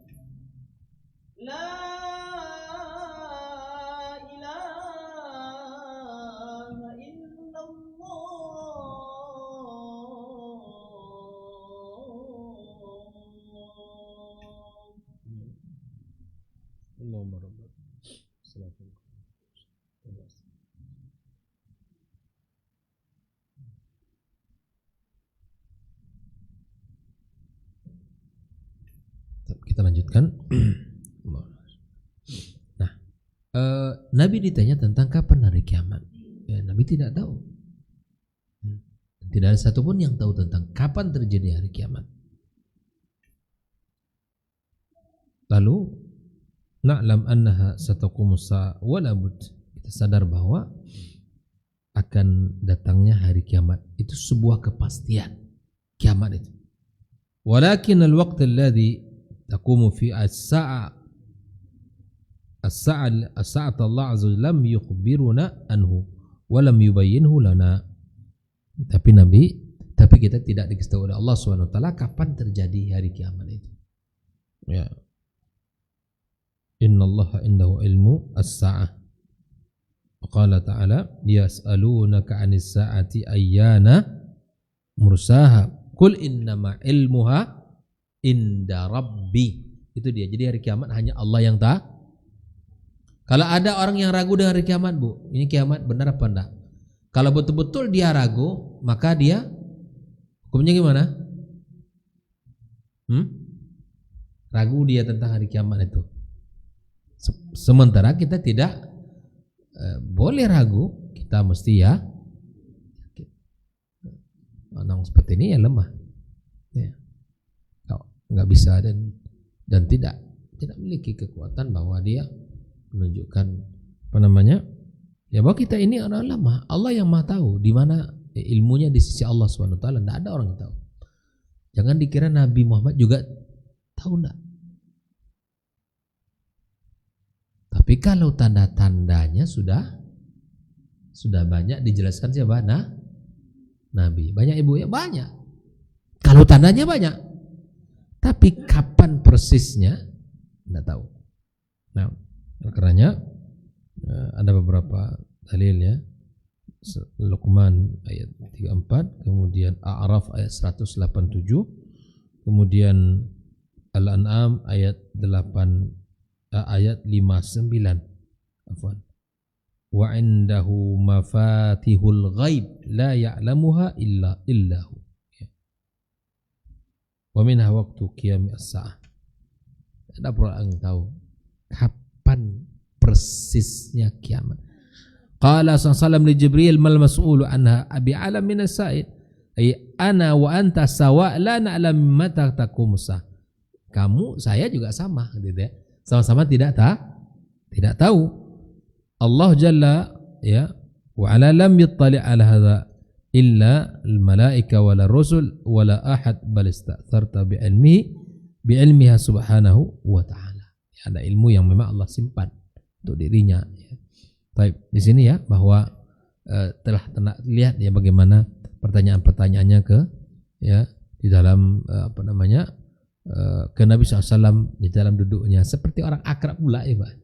Allahumma rabbana. Assalamualaikum. Kita lanjutkan. Nah, Nabi ditanya tentang kapan hari kiamat. Ya, Nabi tidak tahu. Tidak ada satupun yang tahu tentang kapan terjadi hari kiamat. Lalu, na'lam annaha sataqumus sa'a wala bud. Kita sadar bahwa akan datangnya hari kiamat itu sebuah kepastian. Kiamat itu. Walakin al-waqt alladhi taqumu fi as-sa'a Allah azza wa lam yukhbiruna anhu wa lam yubayyinhu lana. Tapi kita tidak dikasih tahu oleh Allah Subhanahu wa taala kapan terjadi hari kiamat itu. Ya. Innallaha indahu ilmu as-sa'ah. Qala ta'ala yas'alunaka 'anis sa'ati ayyana mursaha. Qul innama ilmuha inda rabbi. Itu dia. Jadi hari kiamat hanya Allah yang tahu. Kalau ada orang yang ragu dengan hari kiamat, Bu, ini kiamat benar apa enggak? Kalau betul-betul dia ragu, maka dia hukumnya gimana? Ragu dia tentang hari kiamat itu. Sementara kita tidak boleh ragu, kita mesti ya. Orang seperti ini ya lemah. Ya. Nggak bisa dan tidak memiliki kekuatan bahwa dia menunjukkan ya bahwa kita ini orang lemah. Allah yang Maha tahu di mana ilmunya di sisi Allah Subhanahu wa taala, enggak ada orang yang tahu. Jangan dikira Nabi Muhammad juga tahu enggak. Tapi kalau tanda-tandanya sudah banyak dijelaskan siapa? Nabi. Banyak ibu ya banyak. Kalau tandanya banyak. Tapi kapan persisnya enggak tahu. Nah, karenanya ada beberapa dalil ya. Luqman ayat 34, kemudian A'raf ayat 187, kemudian Al-An'am ayat 59. Afwan. Wa 'indahu mafatihul ghaib la ya'lamuha illa hu. Wa minha waqtu qiyam as-sa'ah. Ada orang tahu kapan persisnya kiamat. Qala sallallahu li Jibril mal mas'ulu anha abi alam min as-sa'il ay ana wa anta sawa la na'lam mata taqumusah. Kamu saya juga sama gitu ya. Sama-sama tidak tahu. Allah jalla ya wa ala lam yattali' ala hadha illa al-malaika wala rusul wala ahad bal ista'tharta bi ilmiha subhanahu wa ta'ala. Ada ilmu yang memang Allah simpan untuk dirinya ya. Baik, di sini ya bahwa telah lihat ya bagaimana pertanyaan-pertanyaannya di dalam ke Nabi SAW di dalam duduknya seperti orang akrab pula ya Pak.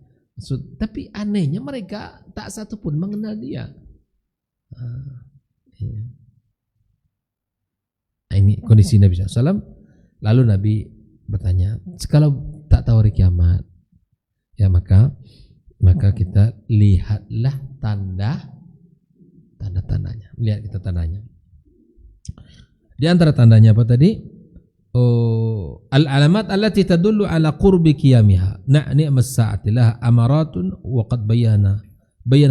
Tapi anehnya mereka tak satu pun mengenal dia. Ya. Nah, ini kondisi Nabi SAW. Lalu Nabi bertanya, kalau tak tahu hari kiamat, ya maka kita lihatlah tanda-tandanya. Lihat kita tandanya. Di antara tandanya apa tadi? Al-alamat allati tadullu ala qurbi qiyamiha. Ni'mas sa'ati laha amaratun wa qad bayyana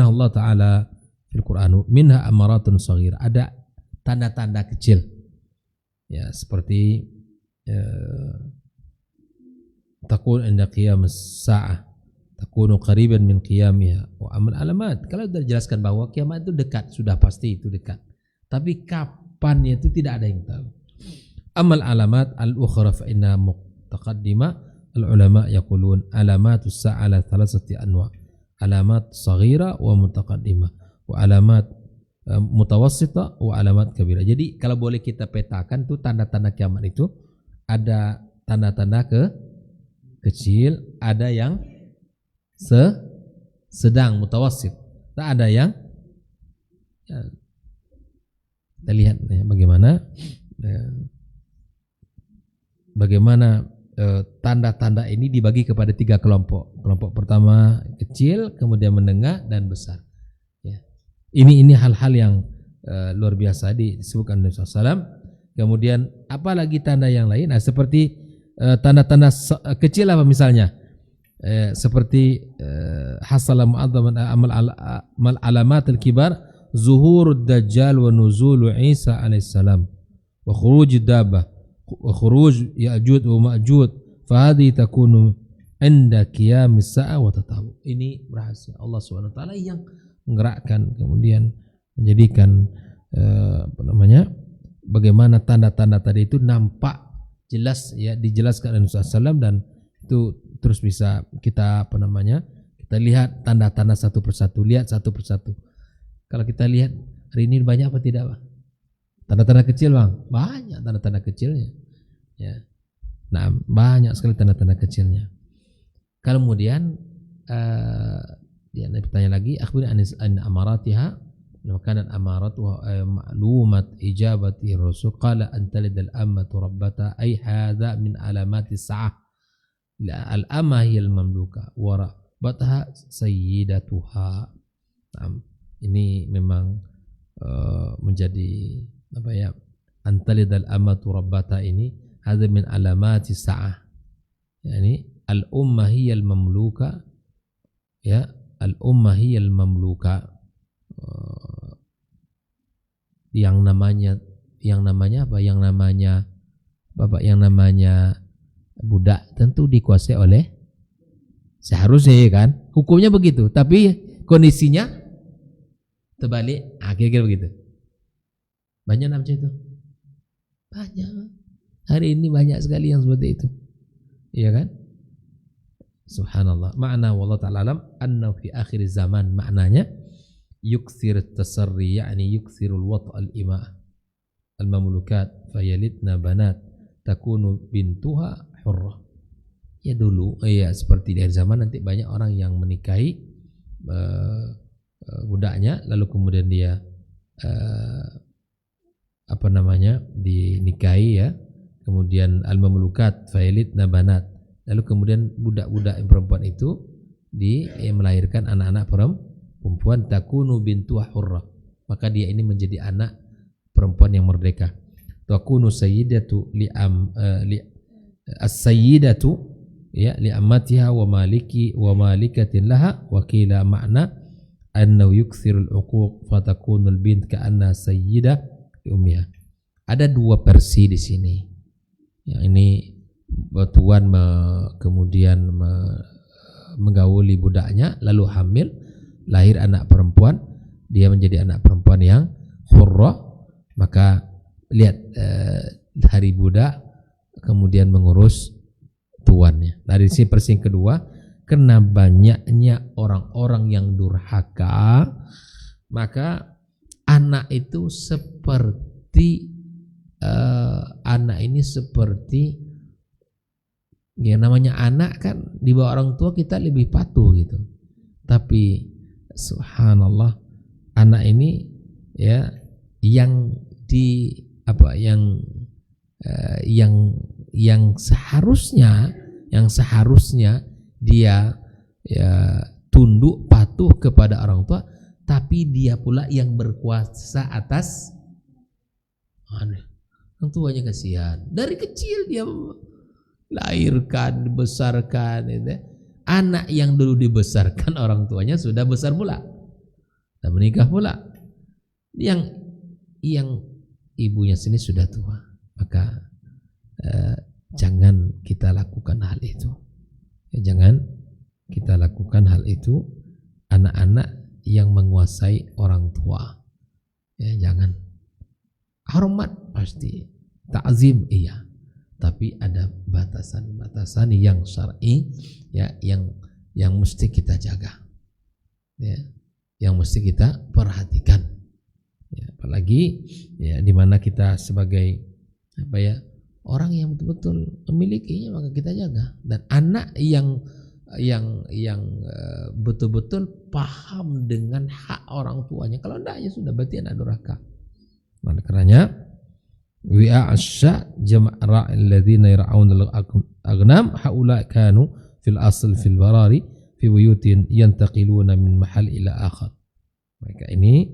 Allah Ta'ala fil Qur'an. Minha amaratun saghira. Ada tanda-tanda kecil. Ya, seperti takun inda qiyamis sa'ah, takunu qariban min qiyamiha wa amal alamat. Kalau sudah dijelaskan bahwa kiamat itu dekat, sudah pasti itu dekat. Tapi kapannya itu tidak ada yang tahu. Amal alamat al-ukhra fa inna muqtaqaddima al-ulama yaqulun alamatus sa'ah ala thalathati anwa. Alamat saghira wa mutaqaddimah wa alamat mutawassita wa alamat kabira. Jadi kalau boleh kita petakan tuh tanda-tanda kiamat itu ada tanda-tanda kecil, ada yang sedang mutawassit, tak ada yang ya, kita lihat ya, bagaimana tanda-tanda ini dibagi kepada 3 kelompok. Kelompok pertama kecil, kemudian menengah dan besar. Ya. Ini hal-hal yang luar biasa disebutkan Nabi SAW. Kemudian apalagi tanda yang lain? Nah, seperti tanda-tanda kecil apa misalnya? Seperti hasala mu'adzaman amal alamat al-kibar zuhurud dajjal wa nuzulu Isa alaihissalam wa khuruj dabbah wa khuruj ya'jud wa ma'jud fa hadhihi takunu inda qiyamis sa'ah wa tatabu. Ini rahasia Allah Subhanahu wa taala yang menggerakkan kemudian menjadikan bagaimana tanda-tanda tadi itu nampak jelas ya, dijelaskan oleh Rasulullah SAW, dan itu terus bisa kita kita lihat tanda-tanda satu persatu, lihat satu persatu. Kalau kita lihat hari ini banyak apa tidak, Bang? Tanda-tanda kecil, Bang? Banyak tanda-tanda kecilnya. Ya. Nah, banyak sekali tanda-tanda kecilnya. Kemudian dia bertanya lagi, akhbirni an amaratiha, makanan amaratuha ma'lumat ijabati rasul qala an talidal ammatu rabbata ay hadha min alamati sa'ah. Al-amah hiya al-mamluka wa rabbatha sayyidatuha. Ini memang menjadi apa ya, antalidal amatu rabbata ini hadza min alamati sa'ah. Yani al-ummah hiya al-mamluka, ya, al-ummah hiya al-mamluka. Yang namanya apa? Yang namanya budak tentu dikuasai oleh, seharusnya kan hukumnya begitu, tapi kondisinya terbalik, kira-kira begitu. Banyak macam itu, banyak hari ini, banyak sekali yang seperti itu, iya kan? Subhanallah. Makna wallahu ta'ala alam anna fi akhir zaman, maknanya yukthir at-tasarri, yani yukthirul wat' al-ima' al-mamlukat fayalidna banat takunu bintuha hurrah. Ya dulu ya seperti di akhir zaman nanti banyak orang yang menikahi budaknya, lalu kemudian dia dinikahi ya, kemudian al-mamlukat fayalidna banat, lalu kemudian budak-budak yang perempuan itu melahirkan anak-anak perempuan, takunu bintuha hurrah, maka dia ini menjadi anak perempuan yang merdeka. Takunu sayyidatu as-sayyidatu ya li ammatiha wa malikatin laha, wa qila makna annahu yukthirul uquq fatakunul bint ka'anna sayyida li ummiha. Ada 2 versi di sini. Yang ini tuan kemudian menggauli budaknya, lalu hamil, lahir anak perempuan, dia menjadi anak perempuan yang hurrah, maka lihat hari budak kemudian mengurus tuannya. Dari sini versi yang kedua, karena banyaknya orang-orang yang durhaka, maka anak itu seperti ya, namanya anak kan di bawah orang tua kita lebih patuh gitu. Tapi subhanallah, anak ini ya yang seharusnya dia ya tunduk patuh kepada orang tua, tapi dia pula yang berkuasa atas orang tuanya. Kasihan, dari kecil dia lahirkan, dibesarkan. Anak yang dulu dibesarkan orang tuanya sudah besar pula, dan menikah pula. Yang ibunya sini sudah tua, maka jangan kita lakukan hal itu. Jangan kita lakukan hal itu. Anak-anak yang menguasai orang tua, jangan. Hormat pasti, ta'zim iya, tapi ada batasan-batasan yang syar'i, yang mesti kita jaga, yang mesti kita perhatikan. Apalagi di mana kita sebagai orang yang betul-betul memilikinya, maka kita jaga. Dan anak yang betul-betul paham dengan hak orang tuanya, kalau enggak ya sudah, berarti anak durhaka. Maka karenanya wi'a'asya jam'a alladhina yar'auna al-aghnam haula kanu fil asl fil barari fi buyutin yantaqiluna min mahal ila akhar. Mereka ini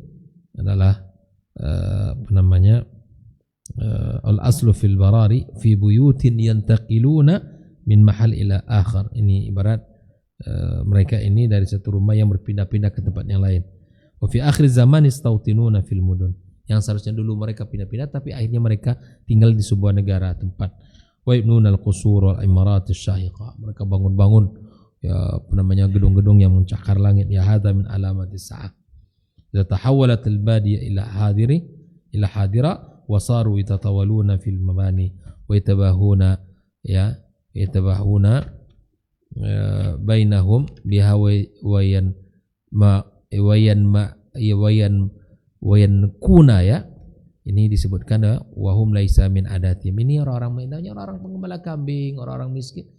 adalah al-aslu fil barari fi buyutin yantaqiluna min mahal ila akhar. Ini ibarat mereka ini dari satu rumah yang berpindah-pindah ke tempat yang lain. Wa fi akhir zaman istautinuna fil mudun. Yang seharusnya dulu mereka pindah-pindah, tapi akhirnya mereka tinggal di sebuah negara tempat. Wa ibnuna al-qusur wal imarat asy-syahiqa. Mereka bangun-bangun gedung-gedung yang mencakar langit. Ya hadza min alamatis sa'ah. Idza tahawwalat al-badiya ila hadira wa saru yatatawaluna fil mabani wa yatabahuna bainahum biha wayan kuna. Ini disebutkan wahum laisa min adatim. Ini orang penggembala kambing, orang-orang miskin.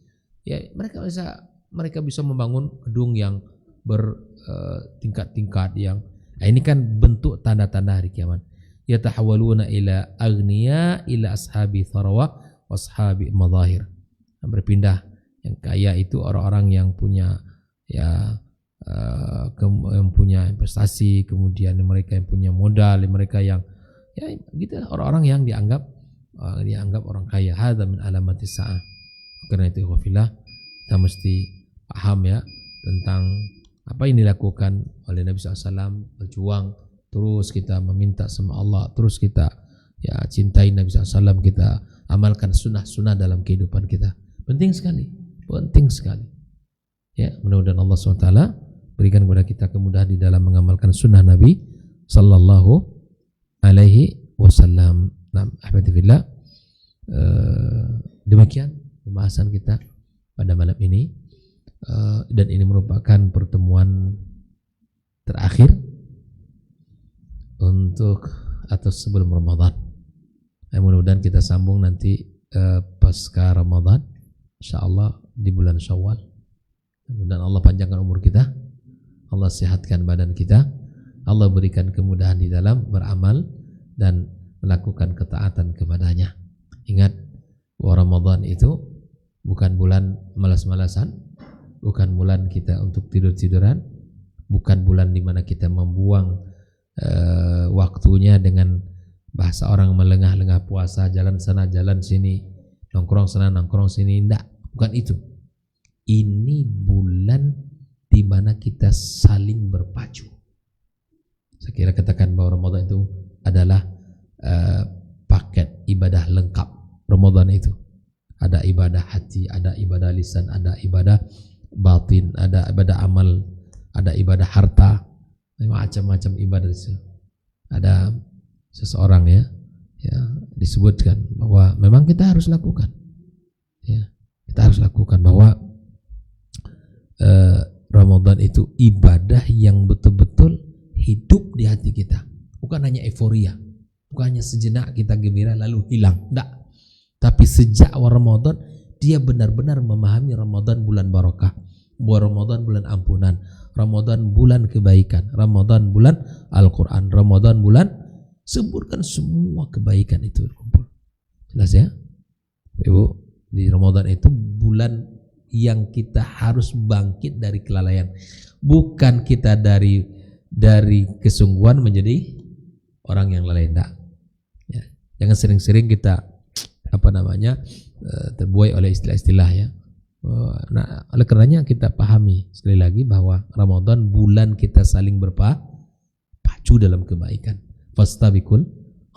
Mereka bisa membangun gedung yang bertingkat-tingkat yang ini kan bentuk tanda-tanda hari kiamat. Yatahawaluna ila aghniya ila ashabi tharawah wa ashabi madahir. Berpindah, yang kaya itu orang-orang yang punya yang punya investasi, kemudian mereka yang punya modal, mereka yang gitu, orang-orang yang dianggap orang kaya. Hadza min alamatis sa'ah. Karena itu fillah, kita mesti paham tentang apa yang dilakukan oleh Nabi SAW, berjuang terus, kita meminta sama Allah, terus kita cintai Nabi SAW, kita amalkan sunnah-sunnah dalam kehidupan kita. Penting sekali. Mudah-mudahan Allah SWT berikan kepada kita kemudahan di dalam mengamalkan sunnah Nabi Sallallahu Alaihi Wasallam. Nah, alhamdulillah, demikian pembahasan kita pada malam ini. Dan ini merupakan pertemuan terakhir atau sebelum Ramadan. Mudah-mudahan kita sambung nanti pasca Ramadan, insyaallah di bulan Syawal. Mudah-mudahan Allah panjangkan umur kita, Allah sehatkan badan kita, Allah berikan kemudahan di dalam beramal dan melakukan ketaatan kepadanya. Ingat bahwa Ramadan itu bukan bulan malas-malasan, bukan bulan kita untuk tidur-tiduran, bukan bulan di mana kita membuang waktunya dengan bahasa orang melengah-lengah puasa, jalan sana jalan sini, nongkrong sana nongkrong sini. Enggak, bukan itu. Ini bulan di mana kita saling berpacu. Saya kira katakan bahwa Ramadan itu adalah paket ibadah lengkap. Ramadan itu ada ibadah hati, ada ibadah lisan, ada ibadah batin, ada ibadah amal, ada ibadah harta, macam-macam ibadah. Ada seseorang disebutkan bahwa memang kita harus lakukan, kita harus lakukan bahwa Ramadan itu ibadah yang betul-betul hidup di hati kita, bukan hanya euforia, bukan hanya sejenak kita gembira lalu hilang, enggak. Tapi sejak awal Ramadan dia benar-benar memahami Ramadan bulan barakah, Ramadan bulan ampunan, Ramadan bulan kebaikan, Ramadan bulan Al-Quran, Ramadan bulan, sebutkan semua kebaikan itu kumpul. Jelas ya Ibu? Di Ramadan itu bulan yang kita harus bangkit dari kelalaian, bukan kita dari dari kesungguhan menjadi orang yang lalai. Ya. Jangan sering-sering kita terbuai oleh istilah-istilah ya. Nah, oleh karenanya kita pahami sekali lagi bahwa Ramadan bulan kita saling berpacu dalam kebaikan. Fastabiqul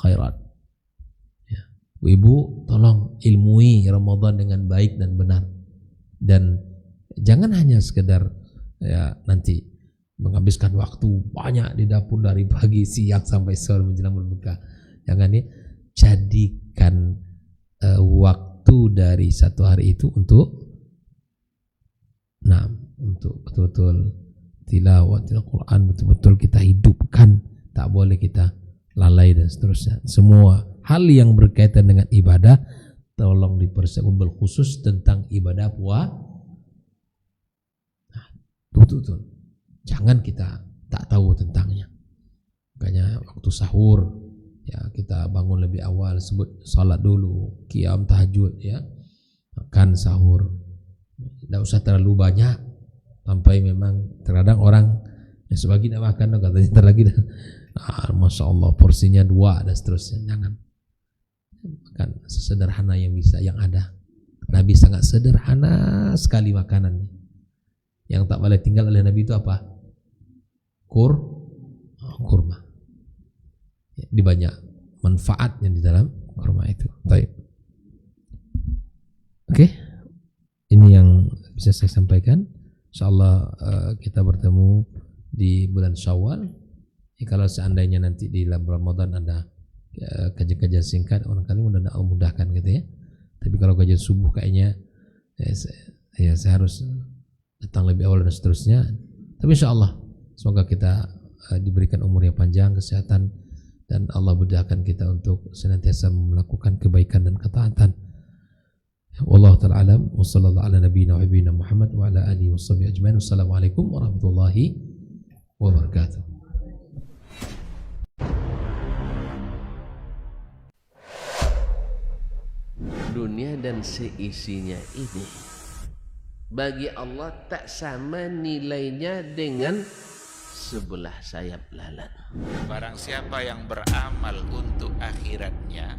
khairat. Ya. Ibu tolong ilmui Ramadan dengan baik dan benar. Dan jangan hanya sekedar ya nanti menghabiskan waktu banyak di dapur dari pagi siang sampai sore menjelang berbuka. Jangan ya, jadikan waktu dari satu hari itu untuk betul-betul tilawat Al-Quran, betul-betul kita hidupkan, tak boleh kita lalai dan seterusnya. Semua hal yang berkaitan dengan ibadah tolong dipersiapkan, khusus tentang ibadah puasa. Betul-betul jangan kita tak tahu tentangnya. Makanya waktu sahur ya kita bangun lebih awal, sebut salat dulu, qiyam tahajud ya, makan sahur. Tidak usah terlalu banyak sampai memang terkadang orang ya sebagian nak makan katanya ntar lagi dah. Masya Allah porsinya 2 dan seterusnya. Jangan makan sesederhana yang bisa, yang ada. Nabi sangat sederhana sekali makanannya. Yang tak boleh tinggal oleh Nabi itu apa? Kurma. Ya, di banyak manfaat yang di dalam kurma itu. Baik. Oke. Ini yang bisa saya sampaikan. InsyaAllah kita bertemu di bulan Syawal. Kalau seandainya nanti di Ramadan ada kajian-kajian singkat, barangkali mudah-mudahan Allah mudahkan gitu ya. Tapi kalau kajian subuh kayaknya saya harus datang lebih awal dan seterusnya. Tapi InsyaAllah semoga kita diberikan umur yang panjang, kesehatan, dan Allah mudahkan kita untuk senantiasa melakukan kebaikan dan ketaatan. Wallahu ta'ala alam wa sallallahu ala nabiyyina wa habibina Muhammad wa ala alihi wa sahbihi ajma'in. Wassalamualaikum warahmatullahi wabarakatuh. Dunia dan seisinya ini bagi Allah tak sama nilainya dengan sebelah sayap lalat. Barang siapa yang beramal untuk akhiratnya,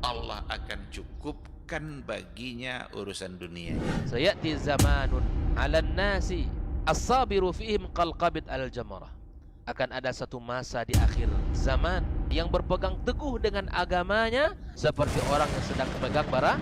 Allah akan cukupkan baginya urusan dunia. Sayati zamanun 'alan nasi as-sabiru fihim qalqabit al-jamarah. Akan ada satu masa di akhir zaman yang berpegang teguh dengan agamanya seperti orang yang sedang memegang bara